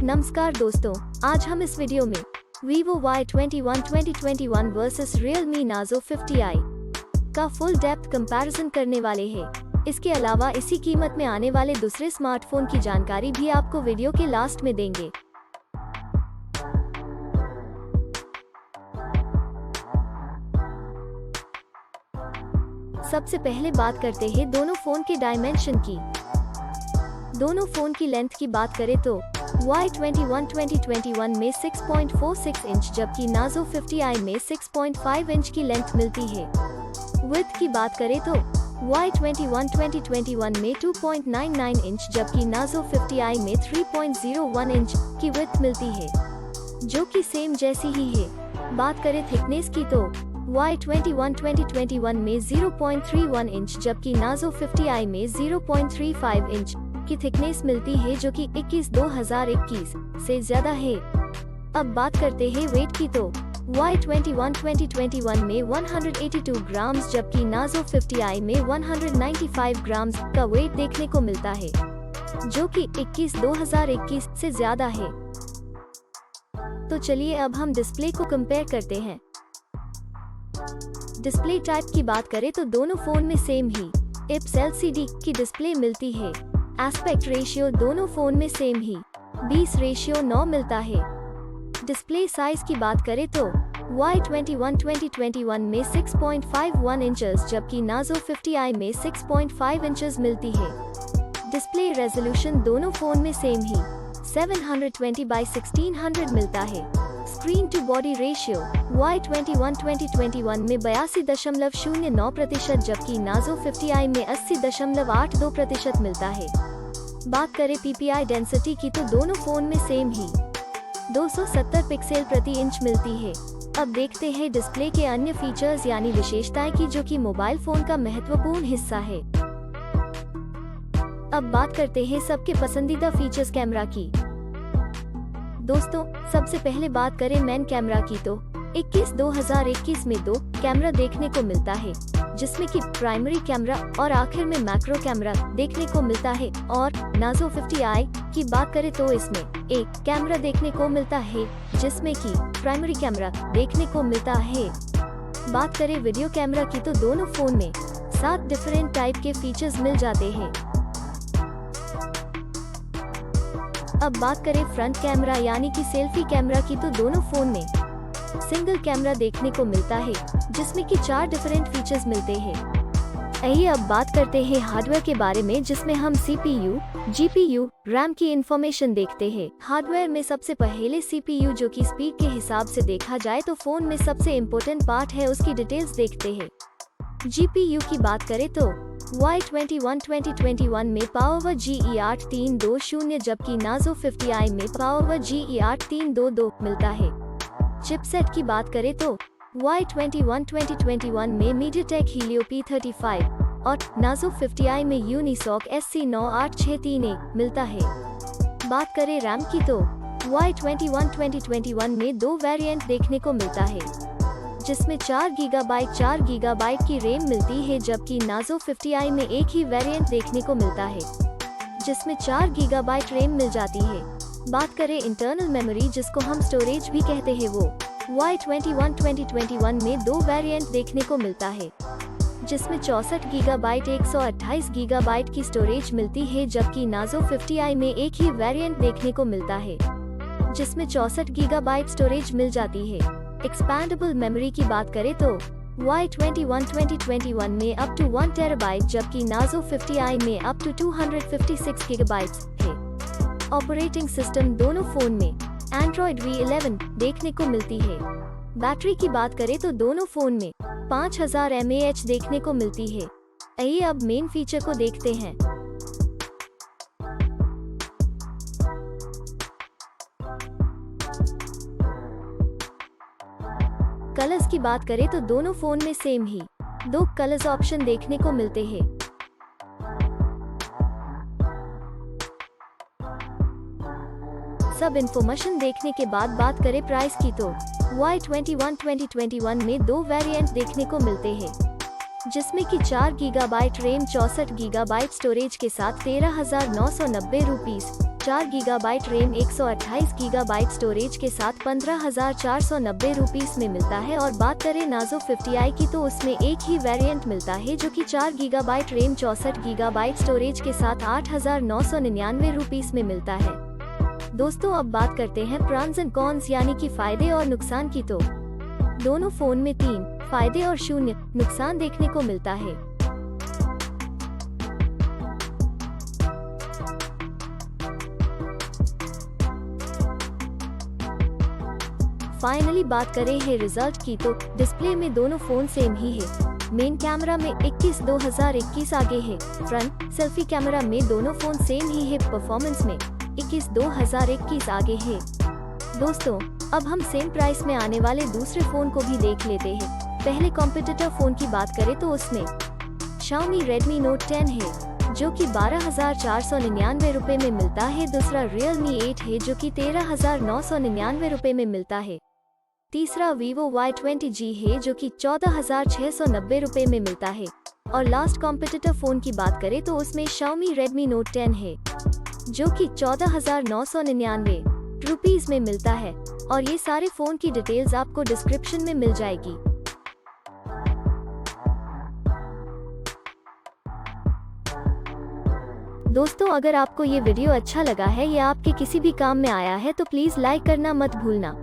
नमस्कार दोस्तों, आज हम इस वीडियो में Vivo Y21 2021 versus Realme Nazo 50i का फुल डेप्थ कंपैरिजन करने वाले हैं। इसके अलावा इसी कीमत में आने वाले दूसरे स्मार्टफोन की जानकारी भी आपको वीडियो के लास्ट में देंगे। सबसे पहले बात करते हैं दोनों फोन के डायमेंशन की। दोनों फोन की लेंथ की बात करें तो Y21 2021 में 6.46 इंच जबकि Nazo 50i में 6.5 इंच की लेंथ मिलती है। विड्थ की बात करें तो Y21 2021 में 2.99 इंच जबकि Nazo 50i में 3.01 इंच की विड्थ मिलती है, जो कि सेम जैसी ही है। बात करें थिकनेस की तो Y21 2021 में 0.31 इंच जबकि Nazo 50i में 0.35 इंच की थिकनेस मिलती है, जो कि 21/2021 से ज्यादा है। अब बात करते हैं वेट की तो Y21 2021 में 182 ग्राम्स जबकि Nazo 50i में 195 ग्राम्स का वेट देखने को मिलता है, जो कि 21/2021 से ज्यादा है। तो चलिए अब हम डिस्प्ले को कंपेयर करते हैं। डिस्प्ले टाइप की बात करें तो दोनों फोन में सेम ही IPS LCD की डिस्प्ले मिलती है। एस्पेक्ट रेशियो दोनों फोन में सेम ही 20:9 मिलता है। डिस्प्ले साइज की बात करें तो Y21 2021 में 6.51 इंचेस जबकि Nazo 50i में 6.5 इंचेस मिलती है। डिस्प्ले रेजोल्यूशन दोनों फोन में सेम ही 720x1600 मिलता है। Screen to body ratio Y21 2021 में 82.09% जबकि Nazo 50i में 80.82% मिलता है। बात करें PPI डेंसिटी की तो दोनों फोन में सेम ही 270 पिक्सल प्रति इंच मिलती है। अब देखते हैं डिस्प्ले के अन्य फीचर्स यानी विशेषताएं की, जो कि मोबाइल फोन का महत्वपूर्ण हिस्सा है। अब बात करते हैं सबके पसंदीदा फीचर्स कैमरा की। दोस्तों, सबसे पहले बात करें मेन कैमरा की तो 21/2021 में 2 कैमरा देखने को मिलता है, जिसमें कि प्राइमरी कैमरा और आखिर में मैक्रो कैमरा देखने को मिलता है। और Nazo 50i की बात करें तो इसमें एक कैमरा देखने को मिलता है, जिसमें कि प्राइमरी कैमरा देखने को मिलता है। बात करें वीडियो कैमरा की तो दोनों फोन में 7 डिफरेंट टाइप के फीचर्स मिल जाते हैं। अब बात करें फ्रंट कैमरा यानी कि सेल्फी कैमरा की तो दोनों फोन में सिंगल कैमरा देखने को मिलता है, जिसमें कि 4 डिफरेंट फीचर्स मिलते हैं। आइए अब बात करते हैं हार्डवेयर के बारे में, जिसमें हम CPU, GPU, RAM की इंफॉर्मेशन देखते हैं। हार्डवेयर में सबसे पहले CPU, जो कि स्पीड के हिसाब से देखा जाए तो फोन में सबसे इम्पोर्टेंट पार्ट है, उसकी डिटेल्स देखते हैं। GPU की बात करें तो Y21 2021 में Power GE8320 जबकि Nazo 50i में Power GE8322 मिलता है। चिपसेट की बात करें तो Y21 2021 में MediaTek Helio P35 और Nazo 50i में Unisoc SC9863A मिलता है। बात करें रैम की तो Y21 2021 में 2 वेरिएंट देखने को मिलता है, जिसमें 4 GB की रैम मिलती है, जबकि Nazo 50i में एक ही वेरिएंट देखने को मिलता है, जिसमें 4 GB रैम मिल जाती है। बात करें इंटरनल मेमोरी, जिसको हम स्टोरेज भी कहते हैं, वो Y21 2021 में 2 वेरिएंट देखने को मिलता है, जिसमें 64 GB 128 GB की स्टोरेज मिलती है, जबकि Nazo 50i में एक ही वेरिएंट देखने को मिलता है, जिसमें 64 GB स्टोरेज मिल जाती है। एक्सपैंडेबल मेमोरी की बात करें तो Y21 2021 में अप टू 1 TB जबकि Nazo 50i में अप टू 256 GB है। ऑपरेटिंग सिस्टम दोनों फोन में Android V11 देखने को मिलती है। बैटरी की बात करें तो दोनों फोन में 5000 mAh देखने को मिलती है। आइए अब मेन फीचर को देखते हैं। कलर्स की बात करें तो दोनों फोन में सेम ही 2 कलर्स ऑप्शन देखने को मिलते हैं। सब इन्फॉर्मेशन देखने के बाद बात करें प्राइस की तो Y21 2021 में 2 वेरिएंट देखने को मिलते हैं, जिसमें कि 4 GB रैम 64 GB स्टोरेज के साथ 13,990 rupees 4 gigabyte RAM 128 gigabyte storage के साथ 15,490 रुपीस में मिलता है। और बात करें नार्जो 50i की तो उसमें एक ही वेरिएंट मिलता है जो कि 4 गीगाबाइट रैम 64 गीगाबाइट स्टोरेज के साथ 8,999 रुपीस में मिलता है। दोस्तों अब बात करते हैं प्रॉन्स एंड कॉन्स यानी कि फायदे और नुकसान की। तो दोनों फोन में 3 फायदे और 0 नुकसान देखने को मिलता है। फाइनली बात करें है रिजल्ट की तो डिस्प्ले में दोनों फोन सेम ही है। मेन कैमरा में 21/2021 आगे है। फ्रंट सेल्फी कैमरा में दोनों फोन सेम ही है। परफॉर्मेंस में 21/2021 आगे है। दोस्तों अब हम सेम प्राइस में आने वाले दूसरे फोन को भी देख लेते हैं। पहले कॉम्पिटिटर फोन की बात करें तो उसमें Xiaomi Redmi Note 10 है जो कि 12,499 रुपए में मिलता है। दूसरा Realme 8 है जो कि 13,999 रुपए में मिलता है। तीसरा Vivo Y20G है जो कि 14,690 रुपए में मिलता है। और लास्ट कॉम्पिटिटर फोन की बात करें तो उसमें Xiaomi Redmi Note 10 है जो कि 14,999 रुपीस में मिलता है। और ये सारे फोन की डिटेल्स आपको डिस्क्रिप्शन में मिल जाएगी। दोस्तों अगर आपको ये वीडियो अच्छा लगा है या आपके किसी भी काम में आया है तो प्लीज लाइक करना मत भूलना।